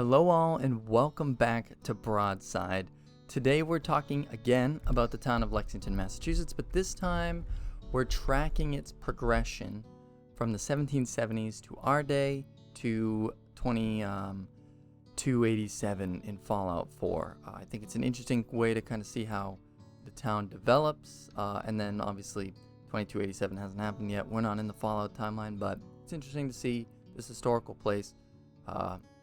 Hello all and welcome back to Broadside. Today we're talking again about the town of Lexington, Massachusetts, but this time we're tracking its progression from the 1770s to our day to 2287 in Fallout 4. I think it's an interesting way to kind of see how the town develops, and then obviously 2287 hasn't happened yet. We're not in the Fallout timeline, but it's interesting to see this historical place,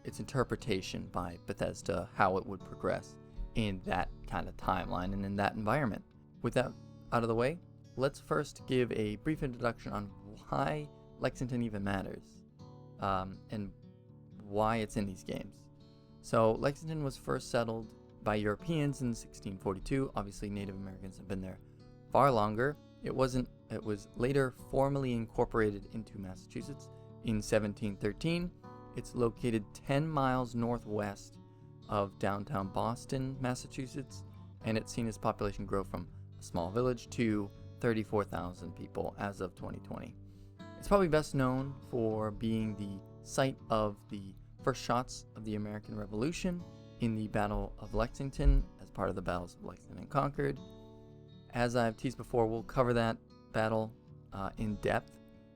its interpretation by Bethesda, how it would progress in that kind of timeline and in that environment. With that out of the way, let's first give a brief introduction on why Lexington even matters, and why it's in these games. So Lexington was first settled by Europeans in 1642. Obviously Native Americans have been there far longer. It was later formally incorporated into Massachusetts in 1713. It's located 10 miles northwest of downtown Boston, Massachusetts, and it's seen its population grow from a small village to 34,000 people as of 2020. It's probably best known for being the site of the first shots of the American Revolution in the Battle of Lexington as part of the battles of Lexington and Concord. As I've teased before, we'll cover that battle in depth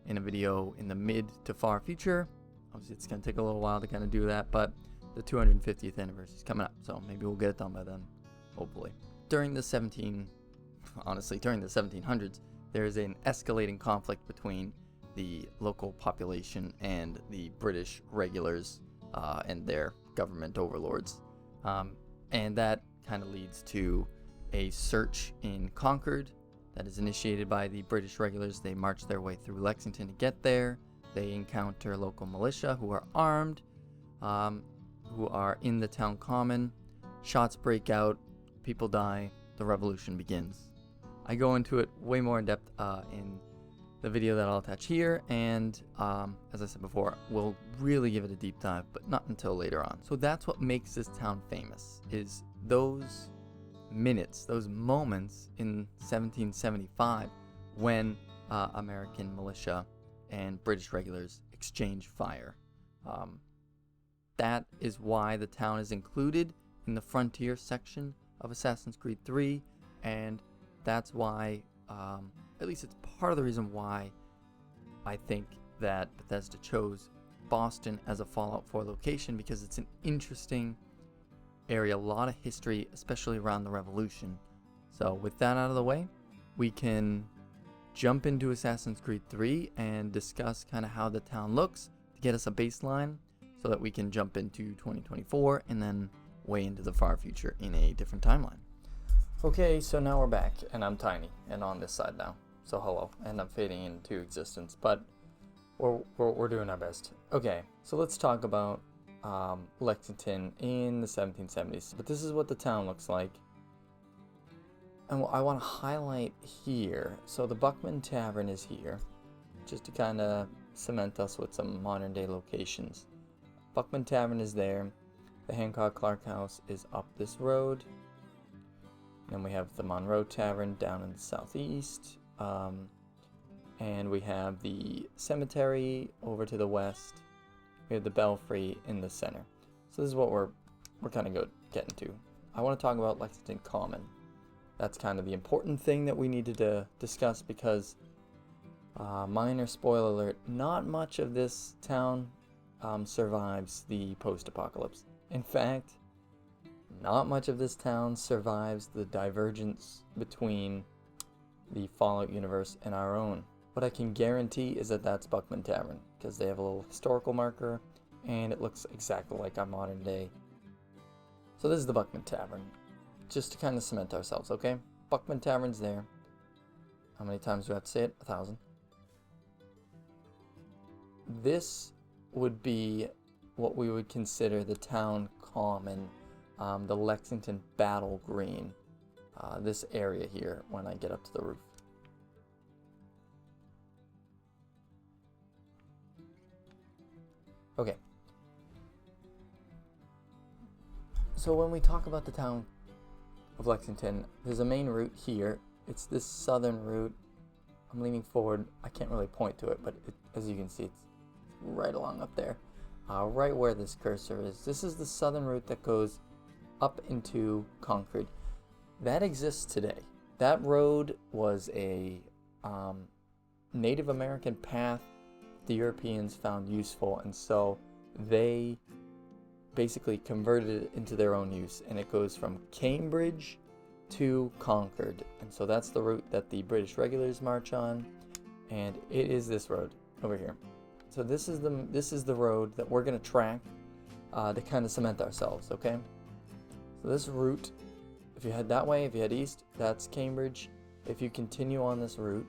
in a video in the mid to far future. Obviously, it's going to take a little while to kind of do that, but the 250th anniversary is coming up, so maybe we'll get it done by then, hopefully. During the 1700s, there is an escalating conflict between the local population and the British regulars and their government overlords. And that kind of leads to a search in Concord that is initiated by the British regulars. They march their way through Lexington to get there. They encounter local militia who are armed, who are in the town common. Shots break out, people die, the revolution begins. I go into it way more in depth in the video that I'll attach here, and as I said before, we'll really give it a deep dive, but not until later on. So that's what makes this town famous, is those minutes, those moments in 1775 when American militia and British regulars exchange fire. That is why the town is included in the frontier section of Assassin's Creed 3, and that's why, at least it's part of the reason why I think that Bethesda chose Boston as a Fallout 4 location, because it's an interesting area, a lot of history, especially around the Revolution. So with that out of the way, we can jump into Assassin's Creed 3 and discuss kind of how the town looks to get us a baseline so that we can jump into 2024 and then way into the far future in a different timeline. Okay, so now we're back, and I'm tiny and on this side now. So hello, and I'm fading into existence, but we're doing our best. Okay, so let's talk about Lexington in the 1770s. But this is what the town looks like. And I want to highlight here, so the Buckman Tavern is here, just to kind of cement us with some modern day locations. Buckman Tavern is there. The Hancock Clark House is up this road. Then we have the Monroe Tavern down in the southeast. And we have the cemetery over to the west. We have the Belfry in the center. So this is what we're kind of getting to. I want to talk about Lexington Common. That's kind of the important thing that we needed to discuss, because minor spoiler alert, not much of this town survives the post-apocalypse. In fact, not much of this town survives the divergence between the Fallout universe and our own. What I can guarantee is that that's Buckman Tavern, because they have a little historical marker and it looks exactly like our modern day. So this is the Buckman Tavern, just to kind of cement ourselves, okay? Buckman Tavern's there. How many times do I have to say it? 1,000. This would be what we would consider the town common, the Lexington Battle Green, this area here when I get up to the roof. Okay. So when we talk about the town of Lexington, there's a main route here. It's this southern route. I'm leaning forward. I can't really point to it, but as you can see, it's right along up there. right where this cursor is. This is the southern route that goes up into Concord. That exists today. That road was a Native American path the Europeans found useful, and so they basically converted it into their own use, and it goes from Cambridge to Concord. And so that's the route that the British regulars march on, and it is this road over here. So this is the road that we're going to track to kind of cement ourselves, okay? So this route, if you head that way, if you head east, that's Cambridge. If you continue on this route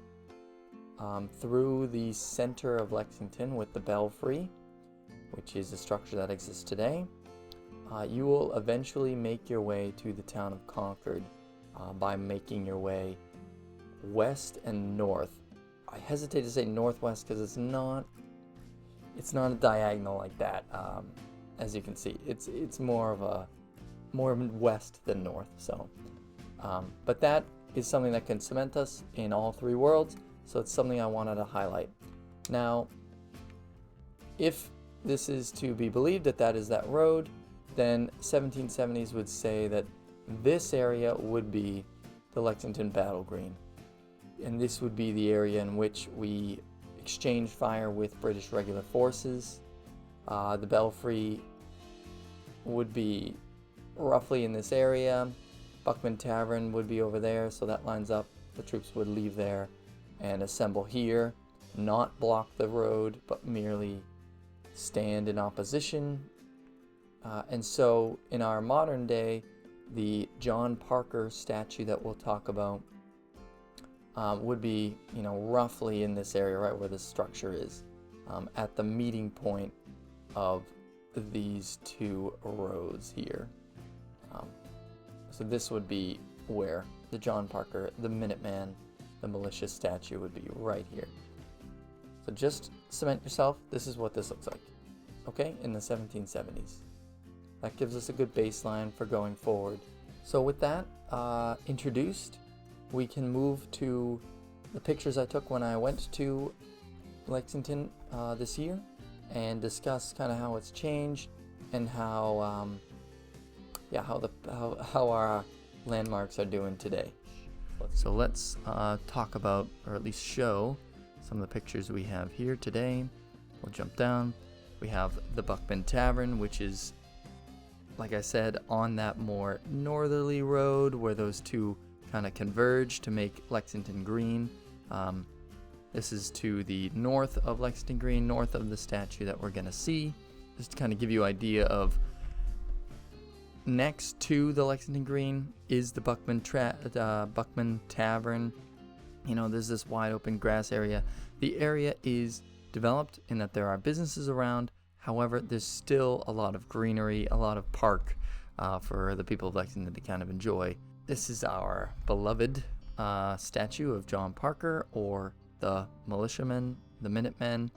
through the center of Lexington with the Belfry, which is a structure that exists today, you will eventually make your way to the town of Concord by making your way west and north. I hesitate to say northwest because it's not a diagonal like that. As you can see, it's more west than north. So, but that is something that can cement us in all three worlds. So it's something I wanted to highlight. Now, if this is to be believed that is that road, then 1770s would say that this area would be the Lexington Battle Green. And this would be the area in which we exchanged fire with British regular forces. The Belfry would be roughly in this area. Buckman Tavern would be over there, so that lines up. The troops would leave there and assemble here, not block the road, but merely stand in opposition. And so in our modern day, the John Parker statue that we'll talk about would be, roughly in this area, right where the structure is, at the meeting point of these two roads here. So this would be where the John Parker, the Minuteman, the militia statue would be right here. So just cement yourself. This is what this looks like, okay, in the 1770s. That gives us a good baseline for going forward. So with that introduced, we can move to the pictures I took when I went to Lexington this year and discuss kind of how it's changed and how our landmarks are doing today. So let's talk about, or at least show, some of the pictures we have here today. We'll jump down. We have the Buckman Tavern, which is, like I said, on that more northerly road where those two kind of converge to make Lexington Green. This is to the north of Lexington Green, north of the statue that we're going to see. Just to kind of give you an idea of, next to the Lexington Green is the Buckman Tavern. There's this wide open grass area. The area is developed in that there are businesses around. However, there's still a lot of greenery, a lot of park for the people of Lexington to kind of enjoy. This is our beloved statue of John Parker, or the militiamen, the Minutemen.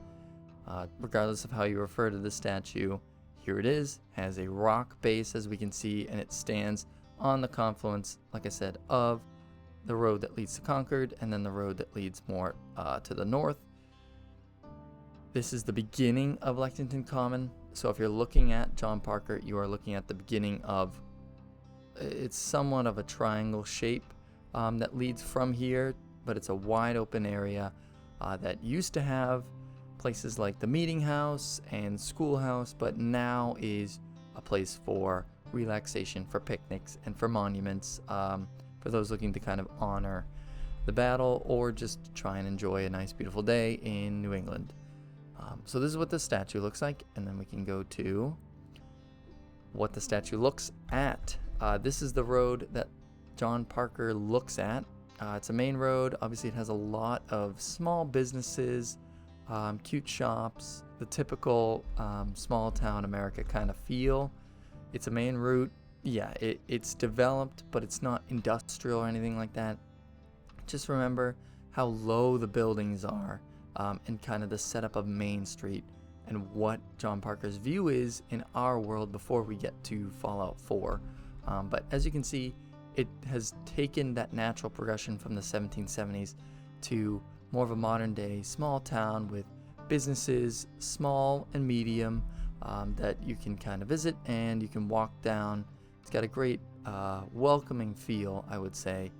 Regardless of how you refer to the statue, here it is. Has a rock base, as we can see, and it stands on the confluence, like I said, of the road that leads to Concord and then the road that leads more to the north. This is the beginning of Lexington Common. So if you're looking at John Parker, you are looking at the beginning of, it's somewhat of a triangle shape that leads from here, but it's a wide open area that used to have places like the meeting house and schoolhouse, but now is a place for relaxation, for picnics, and for monuments, for those looking to kind of honor the battle or just try and enjoy a nice, beautiful day in New England. So this is what the statue looks like, and then we can go to what the statue looks at. This is the road that John Parker looks at. It's a main road. Obviously, it has a lot of small businesses, cute shops, the typical small town America kind of feel. It's a main route. Yeah, it's developed, but it's not industrial or anything like that. Just remember how low the buildings are, and kind of the setup of Main Street and what John Parker's view is in our world before we get to Fallout 4. But as you can see, it has taken that natural progression from the 1770s to more of a modern day small town with businesses, small and medium, that you can kind of visit, and you can walk down. It's got a great welcoming feel, I would say.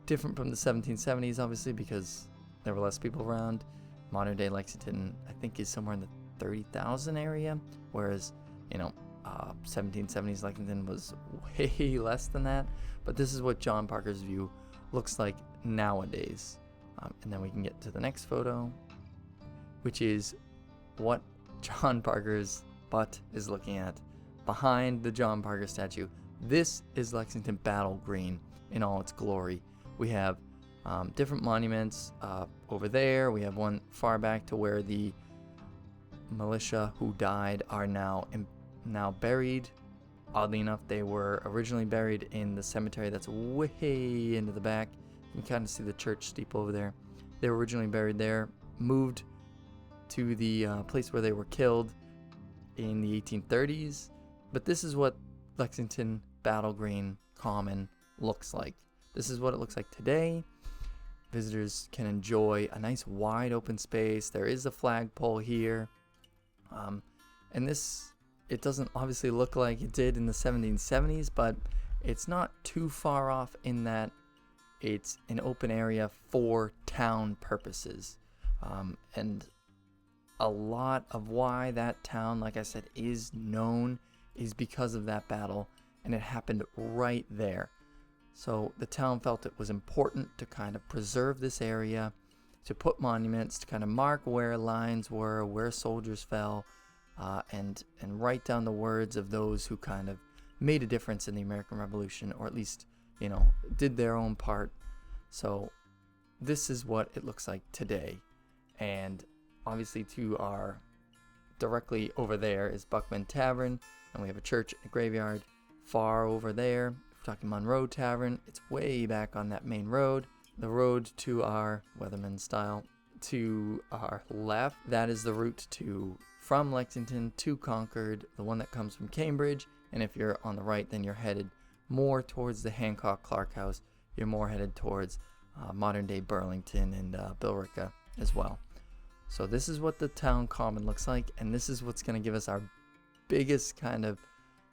Different from the 1770s, obviously, because there were less people around. Modern day Lexington, I think, is somewhere in the 30,000 area, whereas, 1770s Lexington was way less than that. But this is what John Parker's view looks like nowadays. And then we can get to the next photo, which is what John Parker's butt is looking at behind the John Parker statue. This is Lexington Battle Green in all its glory. We have different monuments over there. We have one far back to where the militia who died are now buried. Oddly enough, they were originally buried in the cemetery that's way into the back. You can kind of see the church steeple over there. They were originally buried there, moved to the place where they were killed in the 1830s. But this is what Lexington Battle Green Common looks like. This is what it looks like today. Visitors can enjoy a nice wide open space. There is a flagpole here. And this, it doesn't obviously look like it did in the 1770s, but it's not too far off in that it's an open area for town purposes. And a lot of why that town, like I said, is known is because of that battle, and it happened right there. So the town felt it was important to kind of preserve this area, to put monuments, to kind of mark where lines were, where soldiers fell, and write down the words of those who kind of made a difference in the American Revolution, or at least, did their own part. So this is what it looks like today. And obviously to our directly over there is Buckman Tavern, and we have a church and a graveyard far over there. If we're talking Monroe Tavern, it's way back on that main road. The road to our Weatherman style to our left, that is the route from Lexington to Concord, the one that comes from Cambridge. And if you're on the right, then you're headed more towards the Hancock Clark House. You're more headed towards modern day Burlington and Billerica as well. So this is what the town common looks like, and this is what's going to give us our biggest kind of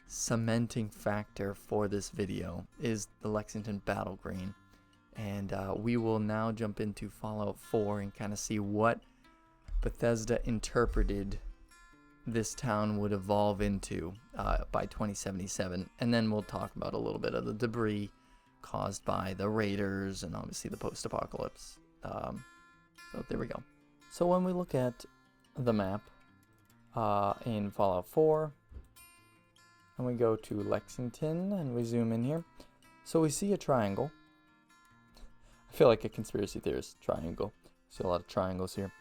cementing factor for this video is the Lexington Battle Green. And we will now jump into Fallout 4 and kind of see what Bethesda interpreted this town would evolve into by 2077. And then we'll talk about a little bit of the debris caused by the raiders and obviously the post-apocalypse. So there we go. So when we look at the map in Fallout 4, and we go to Lexington and we zoom in here, so we see a triangle. I feel like a conspiracy theorist. Triangle. See a lot of triangles here.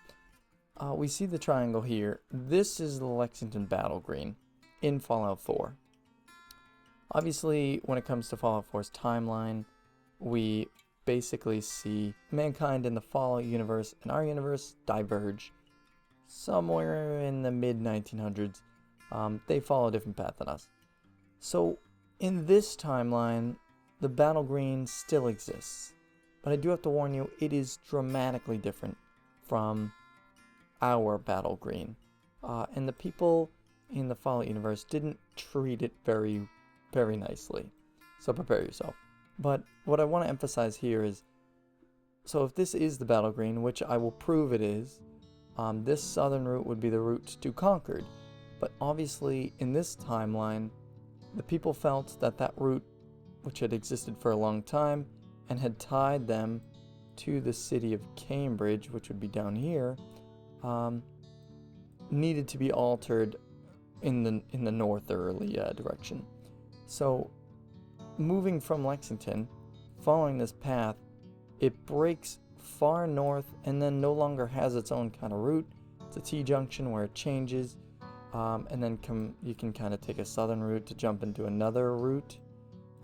We see the triangle here. This is the Lexington Battle Green in Fallout 4. Obviously, when it comes to Fallout 4's timeline, we basically see mankind in the Fallout universe and our universe diverge somewhere in the mid-1900s. They follow a different path than us. So, in this timeline, the Battle Green still exists. But I do have to warn you, it is dramatically different from our Battle Green. And the people in the Fallout universe didn't treat it very, very nicely. So prepare yourself. But what I want to emphasize here is, so if this is the Battle Green, which I will prove it is, this southern route would be the route to Concord. But obviously, in this timeline, the people felt that that route, which had existed for a long time, and had tied them to the city of Cambridge, which would be down here, needed to be altered in the northerly direction. So, moving from Lexington, following this path, it breaks far north and then no longer has its own kind of route. It's a T-junction where it changes, and then you can kind of take a southern route to jump into another route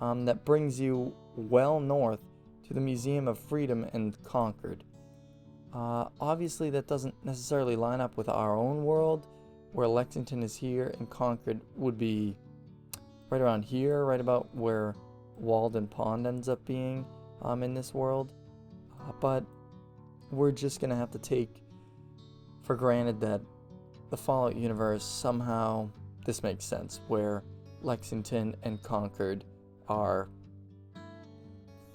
that brings you well north to the Museum of Freedom in Concord. Obviously, that doesn't necessarily line up with our own world, where Lexington is here and Concord would be right around here, right about where Walden Pond ends up being in this world. But we're just going to have to take for granted that the Fallout universe somehow this makes sense, where Lexington and Concord are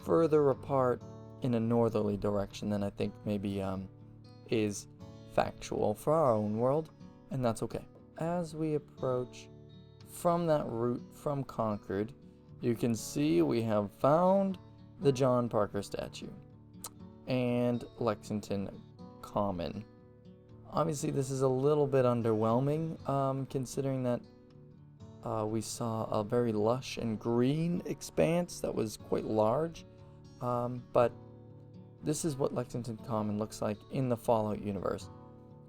further apart in a northerly direction than I think maybe is factual for our own world, and that's okay. As we approach from that route from Concord, you can see we have found the John Parker statue and Lexington Common. Obviously, this is a little bit underwhelming, considering that we saw a very lush and green expanse that was quite large, but this is what Lexington Common looks like in the Fallout universe.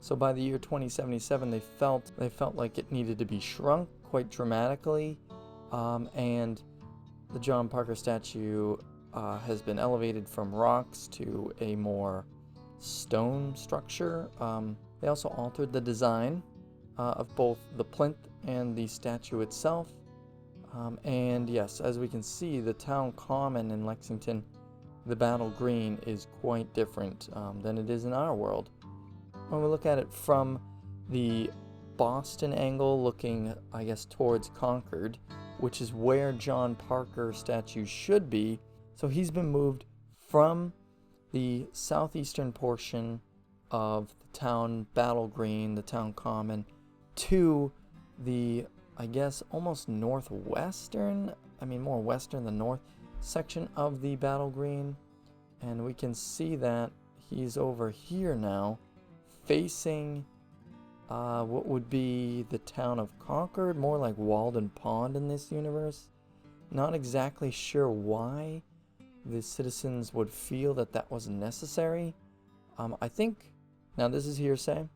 So by the year 2077, they felt like it needed to be shrunk quite dramatically, and the John Parker statue has been elevated from rocks to a more stone structure. They also altered the design of both the plinth and the statue itself. And yes, as we can see, the town common in Lexington, the battle green, is quite different than it is in our world. When we look at it from the Boston angle, looking, I guess, towards Concord, which is where John Parker statue should be, so he's been moved from the southeastern portion of the town battle green, the town common, to the, I guess, almost northwestern, more western than north section of the battle green. And we can see that he's over here now, facing what would be the town of Concord, more like Walden Pond in this universe. Not exactly sure why the citizens would feel that that was necessary. I think, now this is hearsay,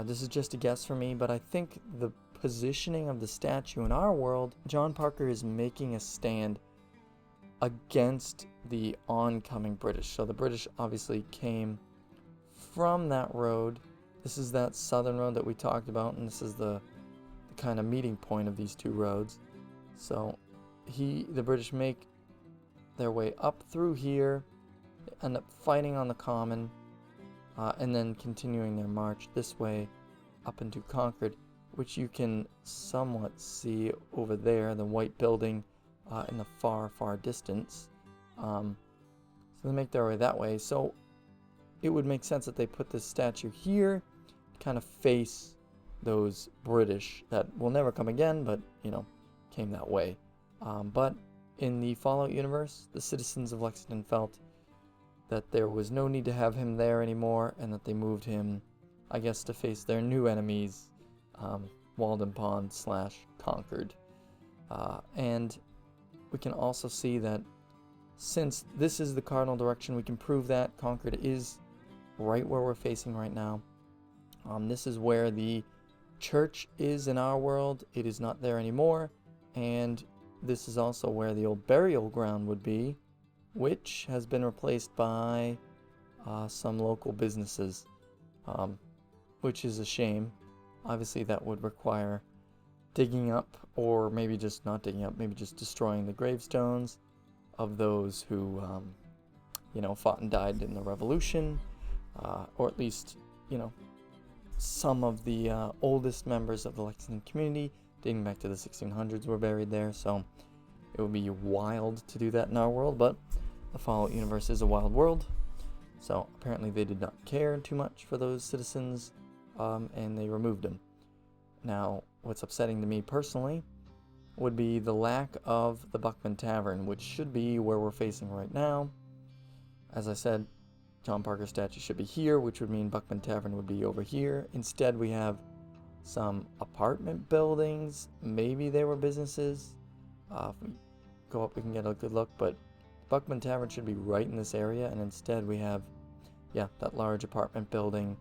this is just a guess for me, but I think the positioning of the statue in our world, John Parker is making a stand against the oncoming British. So the British obviously came from that road. This is that southern road that we talked about, and this is the kind of meeting point of these two roads. So the British make their way up through here, end up fighting on the common, and then continuing their march this way up into Concord, which you can somewhat see over there, the white building in the far, far distance. So they make their way that way. So it would make sense that they put this statue here to kind of face those British that will never come again, but, came that way. But in the Fallout universe, the citizens of Lexington felt that there was no need to have him there anymore, and that they moved him, I guess, to face their new enemies, Walden Pond / Concord. And we can also see that since this is the cardinal direction, we can prove that Concord is right where we're facing right now. This is where the church is in our world. It is not there anymore, and this is also where the old burial ground would be, which has been replaced by some local businesses, which is a shame. Obviously, that would require digging up, or maybe just not digging up, maybe just destroying the gravestones of those who, fought and died in the Revolution, or at least, some of the oldest members of the Lexington community, dating back to the 1600s, were buried there. So it would be wild to do that in our world, but the Fallout universe is a wild world. So apparently they did not care too much for those citizens, and they removed them. Now, what's upsetting to me personally would be the lack of the Buckman Tavern, which should be where we're facing right now. As I said, John Parker statue should be here, which would mean Buckman Tavern would be over here. Instead, we have some apartment buildings. Maybe they were businesses. If we go up, we can get a good look, but Buckman Tavern should be right in this area, and instead we have, that large apartment building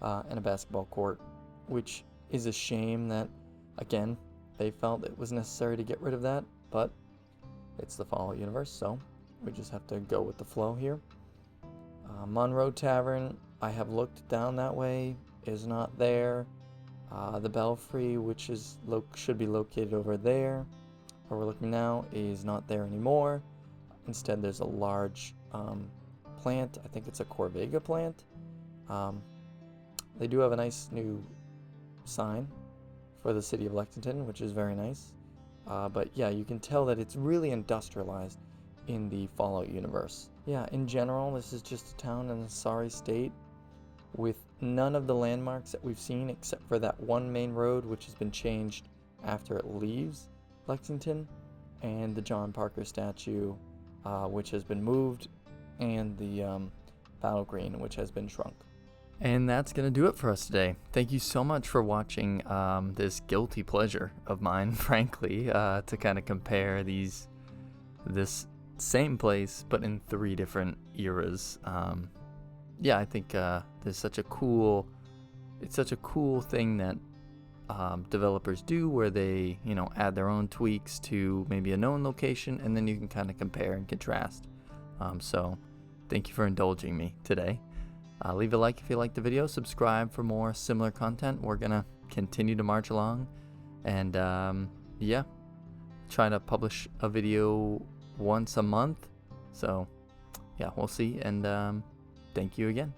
and a basketball court, which is a shame that, again, they felt it was necessary to get rid of that, but it's the Fallout universe, so we just have to go with the flow here. Monroe Tavern, I have looked down that way, is not there. The Belfry, which is should be located over there, where we're looking now, is not there anymore. Instead, there's a large plant. I think it's a Corvega plant. They do have a nice new sign for the city of Lexington, which is very nice. But yeah, you can tell that it's really industrialized in the Fallout universe. Yeah, in general, this is just a town in a sorry state with none of the landmarks that we've seen except for that one main road, which has been changed after it leaves Lexington, and the John Parker statue, which has been moved, and the battle green, which has been shrunk. And that's going to do it for us today. Thank you so much for watching this guilty pleasure of mine, frankly, to kind of compare this same place, but in 3 different eras. Yeah, I think there's such a cool thing that developers do, where they, add their own tweaks to maybe a known location, and then you can kind of compare and contrast. So thank you for indulging me today. Leave a like if you liked the video, subscribe for more similar content. We're gonna continue to march along, and yeah, try to publish a video once a month. So yeah, we'll see, and thank you again.